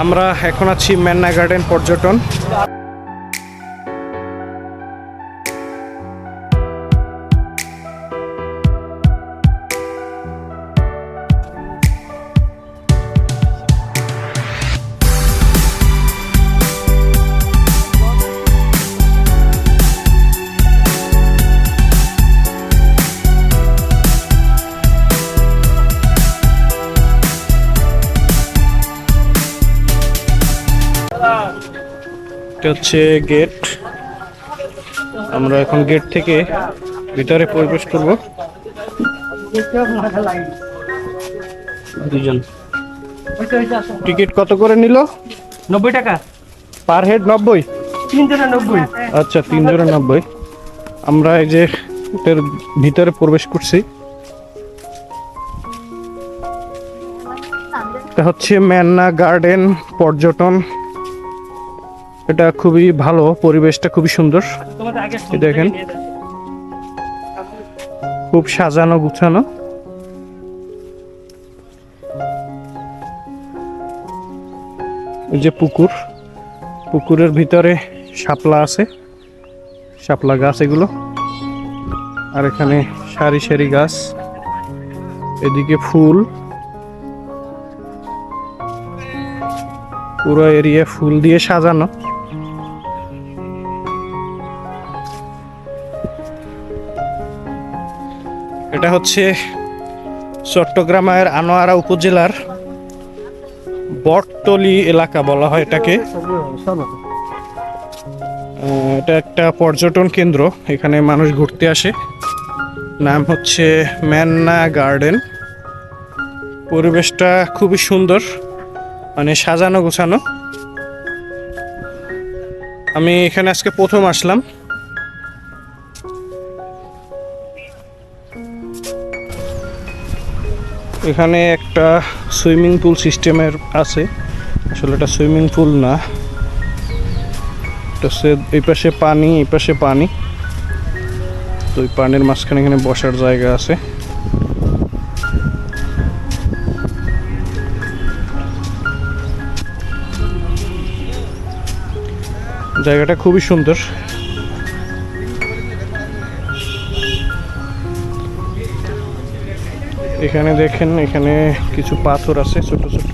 আমরা এখন আছি মেন্না গার্ডেন পর্যটন। এটা হচ্ছে গেট। আমরা এখন গেট থেকে ভিতরে প্রবেশ করব। দুজন। টিকিট কত করে নিল? 90 টাকা পার হেড। 90? 3 জনের 90। আচ্ছা, 3 জনের 90। আমরা এই যে এটার ভিতরে প্রবেশ করছি। এটা হচ্ছে মেন্না গার্ডেন পর্যটন। এটা খুবই ভালো, পরিবেশটা খুবই সুন্দর। দেখেন খুব সাজানো গুছানো। এই যে পুকুর, পুকুরের ভিতরে শাপলা আছে, শাপলা গাছ এগুলো। আর এখানে সারি সারি গাছ, এদিকে ফুল, পুরো এরিয়া ফুল দিয়ে সাজানো। এটা হচ্ছে চট্টগ্রামের আনোয়ারা উপজেলার বটতলী এলাকা বলা হয় এটাকে। এটা একটা পর্যটন কেন্দ্র, এখানে মানুষ ঘুরতে আসে। নাম হচ্ছে মেন্না গার্ডেন। পরিবেশটা খুবই সুন্দর, মানে সাজানো গোছানো। আমি এখানে আজকে প্রথম আসলাম। এখানে একটা সুইমিং পুল সিস্টেমের আছে, আসলে এটা সুইমিং পুল না। এই পাশে পানি, এই পাশে পানি, তো ওই পানির মাঝখানে এখানে বসার জায়গা আছে। জায়গাটা খুবই সুন্দর। এখানে দেখেন, এখানে কিছু পাথর আছে ছোট ছোট।